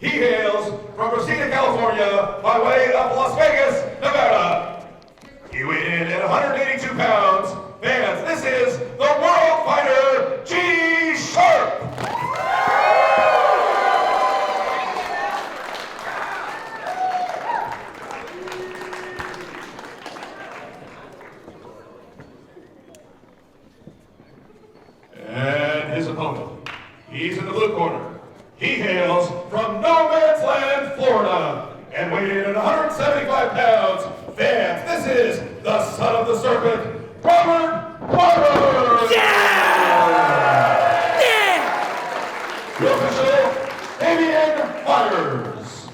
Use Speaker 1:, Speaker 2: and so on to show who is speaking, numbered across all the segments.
Speaker 1: He hails from Reseda, California, by way of Las Vegas, Nevada. He weighed in at 182 pounds. Fans, this is the World Fighter G-Sharpe. And his opponent, he's in the blue corner. He hails from No Man's Land, Florida, and weighed in at 175 pounds. Fans, this is the son of the serpent, Robert Martyr!
Speaker 2: Yeah! Yeah!
Speaker 1: The official Avian Fighters.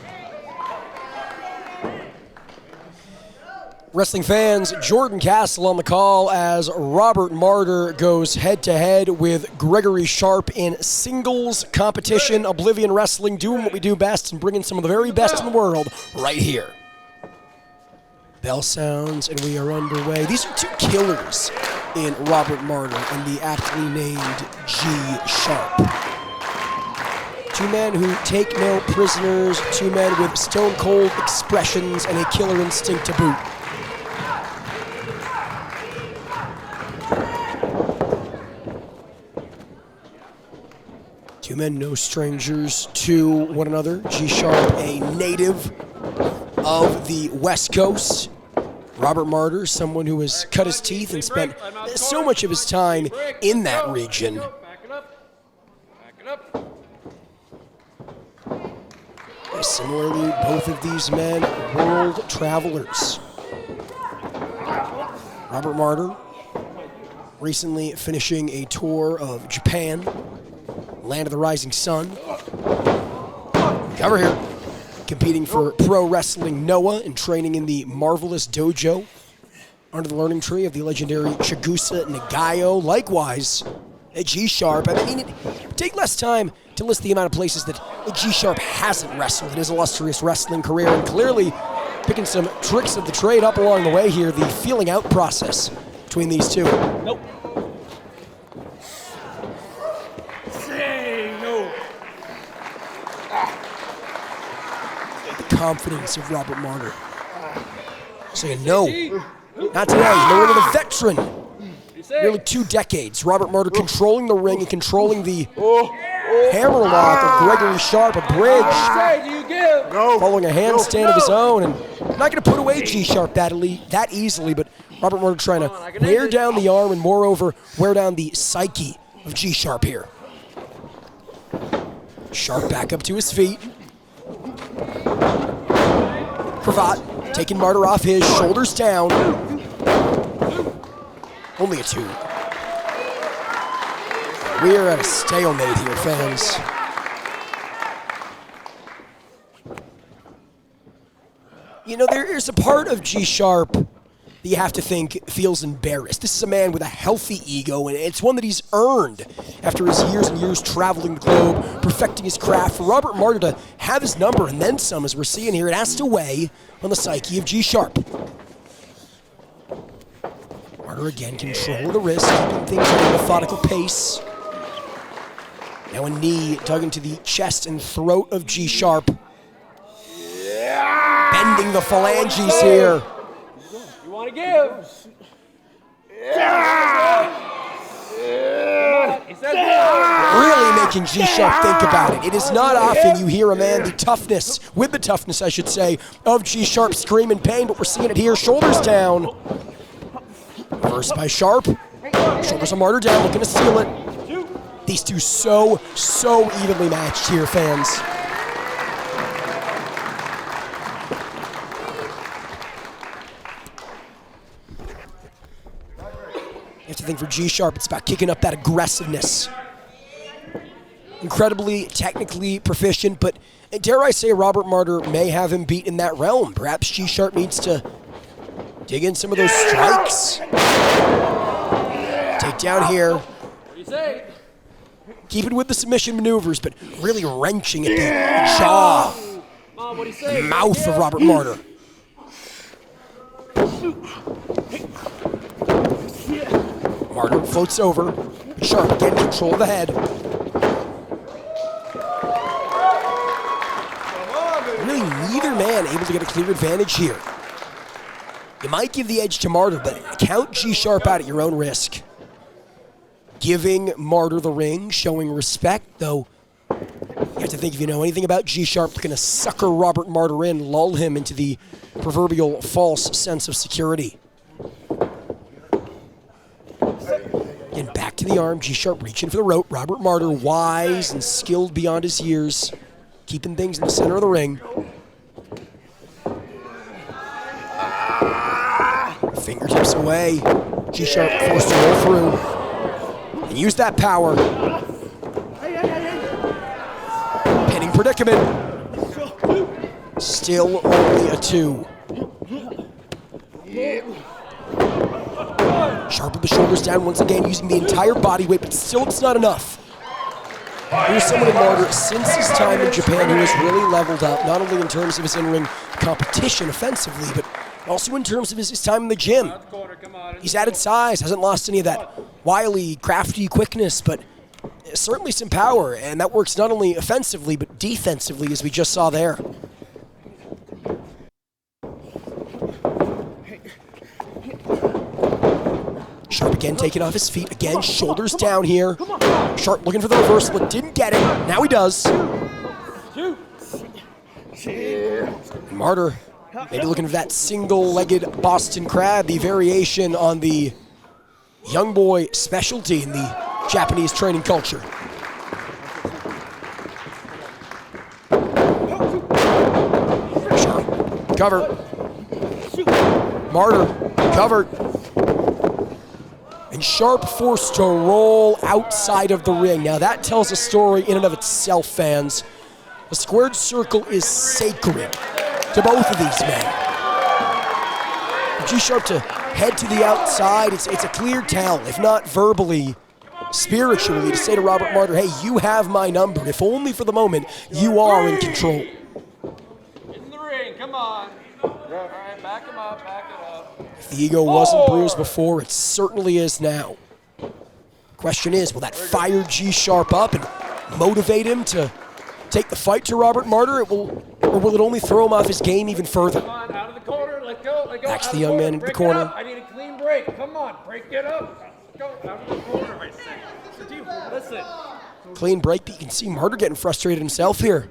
Speaker 3: Wrestling fans, Jordan Castle on the call as Robert Martyr goes head-to-head with Gregory Sharpe in singles competition. Oblivion Wrestling doing what we do best and bringing some of the very best in the world right here. Bell sounds and we are underway. These are two killers in Robert Martyr and the aptly named G-Sharpe. Two men who take no prisoners, two men with stone-cold expressions and a killer instinct to boot. Two men no strangers to one another. G-Sharpe, a native of the West Coast. Robert Martyr, someone who has cut his teeth and spent so much of his time in that region. Similarly, both of these men, world travelers. Robert Martyr recently finishing a tour of Japan, Land of the Rising Sun. Cover here. Competing for Pro Wrestling Noah and training in the Marvelous Dojo under the learning tree of the legendary Chigusa Nagayo. Likewise, a G-Sharpe. I mean, it would take less time to list the amount of places that a G-Sharpe hasn't wrestled in his illustrious wrestling career, and clearly picking some tricks of the trade up along the way here, the feeling out process between these two.
Speaker 2: Nope. Say no.
Speaker 3: The confidence of Robert Martyr. Saying no, not today. No, the veteran. Nearly 2 decades. Robert Martyr controlling the ring and controlling the hammerlock of Gregory Sharpe, a bridge. Following a handstand of his own, and not going to put away G-Sharpe that easily, but Robert Martyr trying to wear down the arm and moreover wear down the psyche of G-Sharpe here. Sharpe back up to his feet. Cravat taking Martyr off his, shoulders down. Only a 2. We are at a stalemate here, fans. You know, there's a part of G-Sharpe that you have to think feels embarrassed. This is a man with a healthy ego, and it's one that he's earned after his years and years traveling the globe, perfecting his craft. For Robert Martyr to have his number and then some, as we're seeing here, it has to weigh on the psyche of G-Sharpe. Martyr again, control of the wrist, keeping things at a methodical pace. Now a knee dug into the chest and throat of G-Sharpe. Bending the phalanges here.
Speaker 2: You want to give?
Speaker 3: Really making G-Sharpe think about it. It is not often you hear a man with the toughness, I should say, of G-Sharpe scream in pain, but we're seeing it here. Shoulders down. Reversed by Sharpe. Shoulders of Martyr down, looking to steal it. These two so evenly matched here, fans. You have to think for G-Sharpe, it's about kicking up that aggressiveness. Incredibly technically proficient, but dare I say Robert Martyr may have him beat in that realm. Perhaps G-Sharpe needs to dig in some of those strikes. Take down here.
Speaker 2: What do you say?
Speaker 3: Keeping with the submission maneuvers, but really wrenching at the jaw,
Speaker 2: Mom, what do you say?
Speaker 3: mouth of Robert Martyr. Martyr floats over. Sharpe again control of the head. young man able to get a clear advantage here. You might give the edge to Martyr, but count G-Sharpe out at your own risk. Giving Martyr the ring, showing respect, though you have to think if you know anything about G-Sharpe, looking to sucker Robert Martyr in, lull him into the proverbial false sense of security. Again, back to the arm, G-Sharpe reaching for the rope. Robert Martyr, wise and skilled beyond his years, keeping things in the center of the ring. Fingertips away. G-Sharpe forced to roll through. And use that power. Pinning predicament. Still only a 2. Sharpe with the shoulders down once again, using the entire body weight, but still it's not enough. Here's someone in Martyr, since his time in Japan, who has really leveled up, not only in terms of his in-ring competition offensively, but also in terms of his time in the gym. He's added size, hasn't lost any of that wily, crafty quickness, but certainly some power, and that works not only offensively, but defensively, as we just saw there. Sharpe again taking off his feet, again shoulders down here. Sharpe looking for the reversal, but didn't get it. Now he does. Martyr maybe looking for that single-legged Boston Crab, the variation on the young boy specialty in the Japanese training culture. Sharpe, cover. Martyr, covered. And Sharpe forced to roll outside of the ring. Now that tells a story in and of itself, fans. The squared circle is sacred to both of these men. G-Sharpe to head to the outside, it's a clear tell, if not verbally, spiritually, to say to Robert Martyr, hey, you have my number. If only for the moment, you are in control.
Speaker 2: Get in the ring, come on. All right, back him up, back it up.
Speaker 3: If the ego wasn't bruised before, it certainly is now. Question is, will that fire G-Sharpe up and motivate him to take the fight to Robert Martyr, or will it only throw him off his game even further?
Speaker 2: Come on, out of the corner, let go, let go.
Speaker 3: Backs the young man into the corner.
Speaker 2: I need a clean break, come on, break it up. Go, out of the corner, I say. Listen.
Speaker 3: Clean break, but you can see Martyr getting frustrated himself here.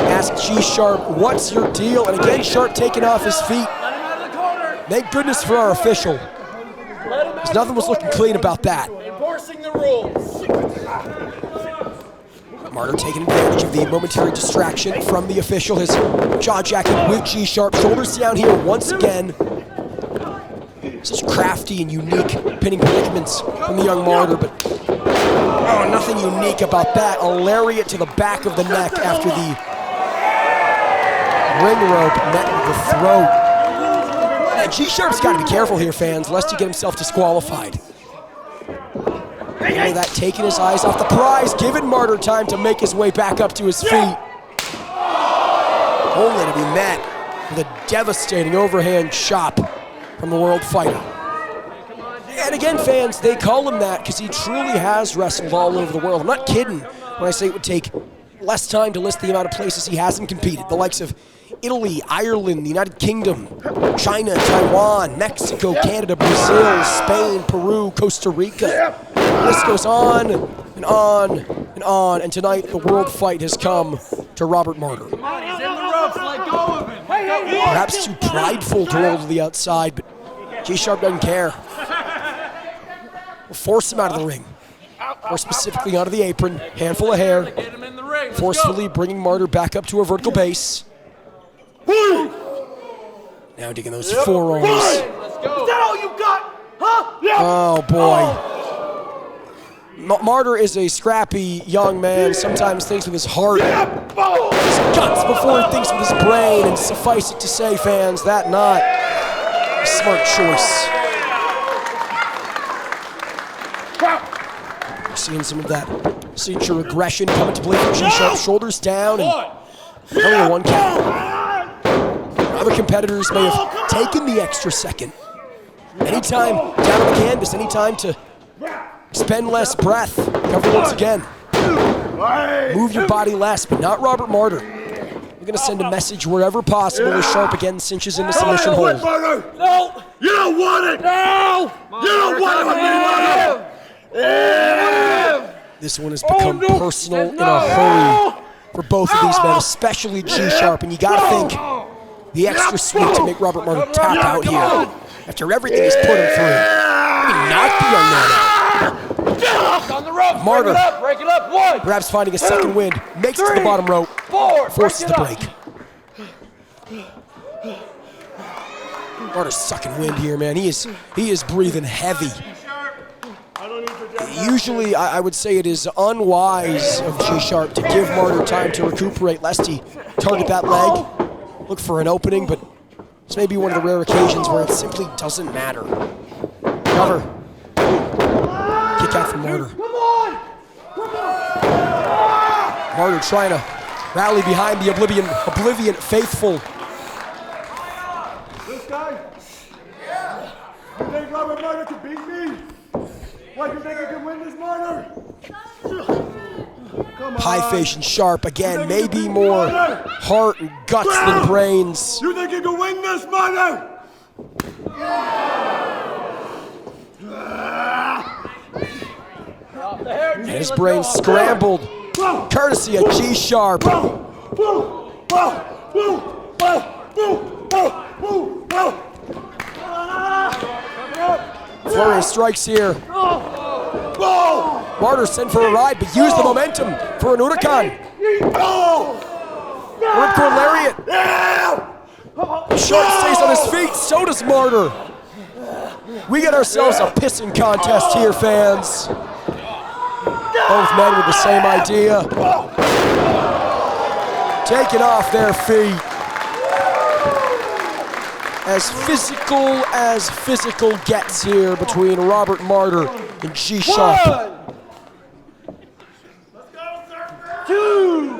Speaker 3: Ask G-Sharpe, what's your deal? And again, Sharpe taking off his feet.
Speaker 2: Let him out of the corner.
Speaker 3: Thank goodness for our official. Because nothing was looking clean about that.
Speaker 2: Enforcing the rules.
Speaker 3: Martyr taking advantage of the momentary distraction from the official. His jaw jacket with G-Sharpe. Shoulders down here once again. Such crafty and unique pinning predicaments from the young Martyr, but oh, nothing unique about that. A lariat to the back of the neck after the ring rope met with the throat. And G-Sharpe's got to be careful here, fans, lest he get himself disqualified. All that taking his eyes off the prize, giving Martyr time to make his way back up to his feet. Only to be met with a devastating overhand chop from the World Fighter. And again, fans, they call him that because he truly has wrestled all over the world. I'm not kidding when I say it would take less time to list the amount of places he hasn't competed. The likes of Italy, Ireland, the United Kingdom, China, Taiwan, Mexico, Canada, Brazil, Spain, Peru, Costa Rica. The list goes on and on and on. And tonight, the world fight has come to Robert Martyr.
Speaker 2: Come on, he's in the ropes, let go of him.
Speaker 3: Perhaps too prideful to roll to the outside, but G-Sharpe doesn't care. We'll force him out of the ring. Or specifically onto the apron, handful of hair.
Speaker 2: Get him in the ring.
Speaker 3: Forcefully bringing Martyr back up to a vertical base. Now digging those forearms.
Speaker 2: Let's go.
Speaker 4: Is that all you got? Huh?
Speaker 3: Oh boy. Martyr is a scrappy young man, sometimes thinks with his heart, his guts before he thinks with his brain, and suffice it to say, fans, that not a smart choice. We're seeing some of that signature aggression coming to play for G-Sharpe, shoulders down, and only a 1 count. Other competitors may have taken the extra second. Anytime down on the canvas, anytime to spend less breath, cover once again. Move your body less, but not Robert Martyr. We're going to send a message wherever possible as Sharpe again cinches in the submission hold.
Speaker 4: No! You don't want it! No! You don't want it with me, Martyr!
Speaker 3: This one has become personal in a hurry for both of these men, especially G-Sharpe, and you got to think the extra sweep to make Robert Martyr tap out here after everything he's put him through. Maybe not the young man out.
Speaker 2: On the rope.
Speaker 3: Martyr,
Speaker 2: break it up. 1.
Speaker 3: perhaps finding a second wind, makes it to the bottom rope,
Speaker 2: 4.
Speaker 3: forces the break. Martyr's sucking wind here, man. He is breathing heavy. Usually, I would say it is unwise of G-Sharpe to give Martyr time to recuperate lest he target that leg, look for an opening, but this may be one of the rare occasions where it simply doesn't matter. Cover. Kick out from Martyr. Martyr trying to rally behind the Oblivion faithful.
Speaker 4: This guy? You think Robert Martyr can beat me? What, you think he can win this, Martyr? Come on.
Speaker 3: Pie face and Sharpe again, maybe more heart and guts than brains.
Speaker 4: You think you can win this, Martyr?
Speaker 3: And his brain scrambled, courtesy of G-Sharpe. Flurry of strikes here. Martyr sent for a ride, but used the momentum for an Huracan. Ripcord lariat. Sharpe stays on his feet, so does Martyr. We get ourselves a pissing contest here, fans. Both men with the same idea. Taking off their feet. As physical gets here between Robert Martyr and G-Sharpe.
Speaker 4: 2.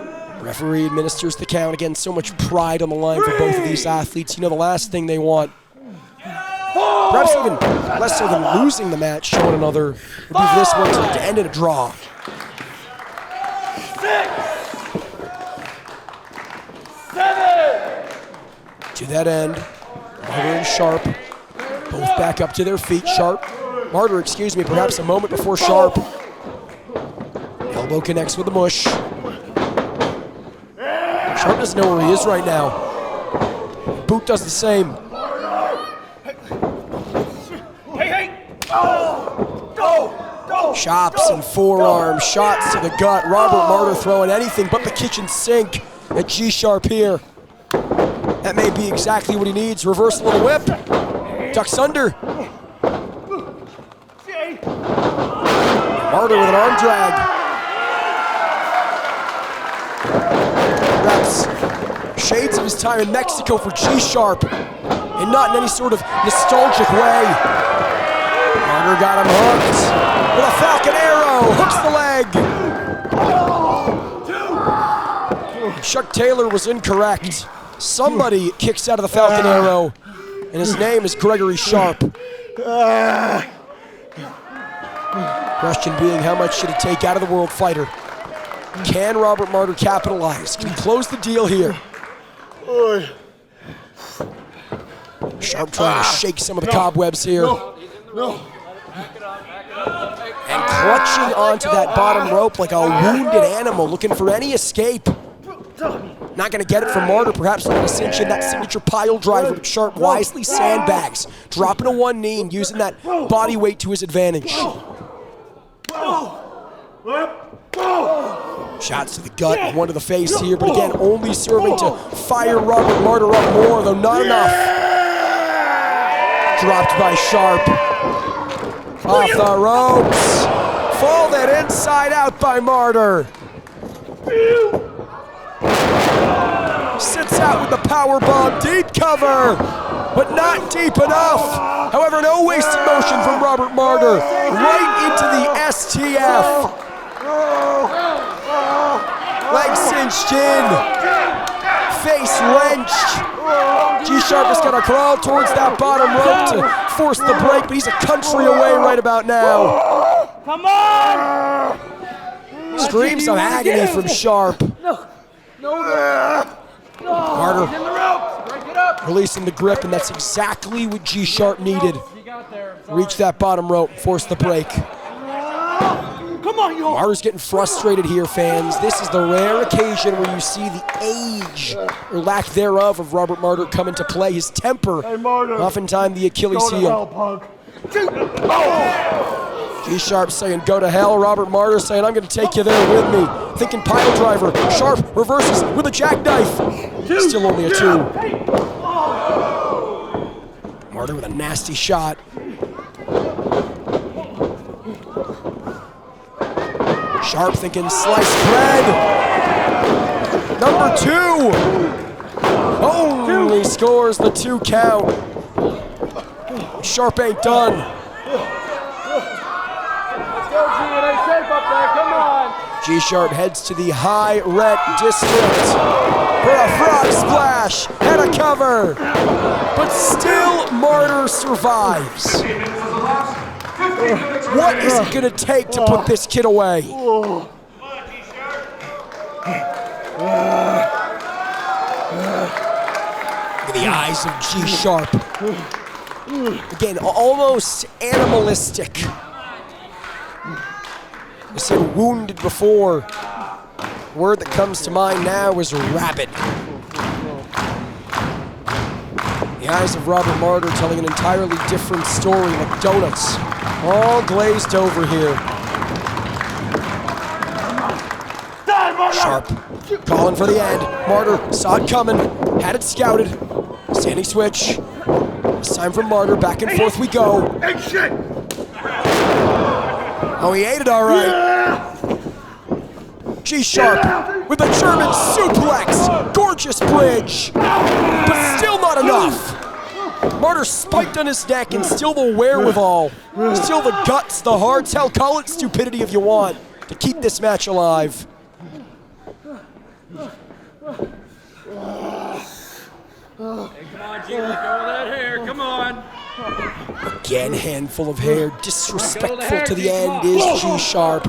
Speaker 3: Referee administers the count. Again, so much pride on the line for both of these athletes. You know, the last thing they want, perhaps even less so than losing the match, showing another, would be for this one to end in a draw.
Speaker 4: 6. 7.
Speaker 3: To that end, Martyr and Sharpe both back up to their feet. Martyr, excuse me, perhaps a moment before Sharpe. Elbow connects with the mush. Sharpe doesn't know where he is right now. Boot does the same. Chops and forearm shots to the gut. Robert Martyr throwing anything but the kitchen sink at G-Sharpe here. That may be exactly what he needs. Reversal of the whip. Ducks under. Martyr with an arm drag. Perhaps shades of his time in Mexico for G-Sharpe, and not in any sort of nostalgic way. Martyr got him hooked with a Falcon Arrow. Hooks the leg. Chuck Taylor was incorrect. Somebody kicks out of the Falcon Arrow, and his name is Gregory Sharpe. Question being, how much should it take out of the World Fighter? Can Robert Martyr capitalize? Can he close the deal here? Sharpe trying to shake some of the cobwebs here. And clutching onto that bottom rope like a wounded animal, looking for any escape. Not going to get it from Martyr, perhaps looking to cinch in that signature pile driver, but Sharpe wisely sandbags, dropping to one knee and using that body weight to his advantage. Shots to the gut, one to the face here, but again, only serving to fire Robert Martyr up more, though not enough. Dropped by Sharpe. Off the ropes. Folded inside out by Martyr. Sits out with the powerbomb, deep cover, but not deep enough. However, no wasted motion from Robert Martyr, right into the STF. Leg cinched in, face wrenched. G-Sharpe is gonna crawl towards that bottom rope to force the break, but he's a country away right about now.
Speaker 4: Come on!
Speaker 3: Screams of agony from Sharpe. Martyr
Speaker 2: In the ropes. Break it up.
Speaker 3: releasing the grip, and that's exactly what G-Sharpe needed.
Speaker 2: You got there. I'm sorry.
Speaker 3: Reach that bottom rope, force the break.
Speaker 4: Come on, yo.
Speaker 3: Martyr's getting frustrated here, fans. This is the rare occasion where you see the age, or lack thereof, of Robert Martyr come into play. His temper,
Speaker 4: Hey, Martyr.
Speaker 3: oftentimes the Achilles
Speaker 4: Go to hell,
Speaker 3: heel.
Speaker 4: punk.
Speaker 3: G-Sharpe saying, go to hell. Robert Martyr saying, I'm going to take you there with me. Thinking pile driver. Sharpe reverses with a jackknife. Still only a 2. Martyr with a nasty shot. Sharpe thinking sliced bread. Number 2. Only scores the 2 count. Sharpe ain't done.
Speaker 2: Let's go, G. It ain't safe up there. Come on.
Speaker 3: G-Sharpe heads to the high red district for a frog splash and a cover. But still, Martyr survives. What is it going to take to put this kid away?
Speaker 1: Come on,
Speaker 3: Look at the eyes of G-Sharpe. Again, almost animalistic. I said wounded before. Word that comes to mind now is rabid. The eyes of Robert Martyr telling an entirely different story, like donuts. All glazed over here. Sharpe calling for the end. Martyr saw it coming, had it scouted. Standing switch. This time from Martyr, back and forth we go.
Speaker 4: Hey, shit.
Speaker 3: Oh, he ate it all right. G-Sharpe with a German suplex. Gorgeous bridge, but still not enough. Martyr spiked on his neck and still the wherewithal, still the guts, the hearts, hell, call it stupidity if you want, to keep this match alive.
Speaker 2: Hey, come on, G. Let go of that hair. Come on.
Speaker 3: Again, handful of hair, disrespectful to the end is G-Sharpe.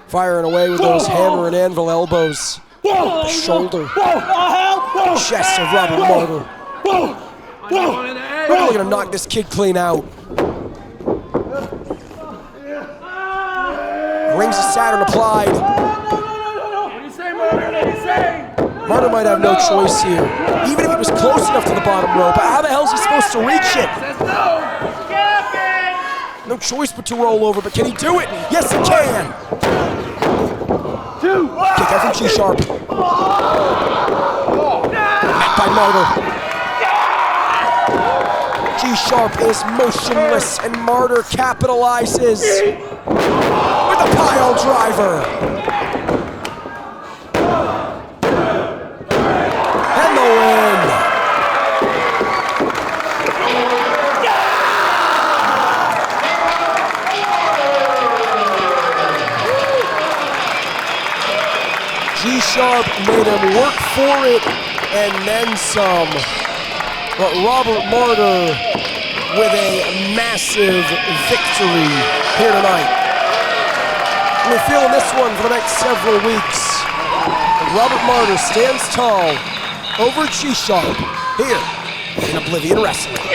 Speaker 3: Firing away with those hammer and anvil elbows. The shoulder, chest of Robert Martyr.
Speaker 2: Going in the head.
Speaker 3: We're really gonna knock this kid clean out. Rings of Saturn applied.
Speaker 2: What do you say, Martyr? What do you say?
Speaker 3: Martyr might have no choice here. Even if he was close enough to the bottom rope, how the hell is he supposed to reach it?
Speaker 2: Says no.
Speaker 3: No choice but to roll over, but can he do it? Yes, he can! Kick out from G-Sharpe. Met by Martyr. G-Sharpe is motionless, and Martyr capitalizes with a pile driver. And the win. G-Sharpe made him work for it and then some. But Robert Martyr with a massive victory here tonight. We're feeling this one for the next several weeks. And Robert Martyr stands tall over G-Sharpe here in Oblivion Wrestling.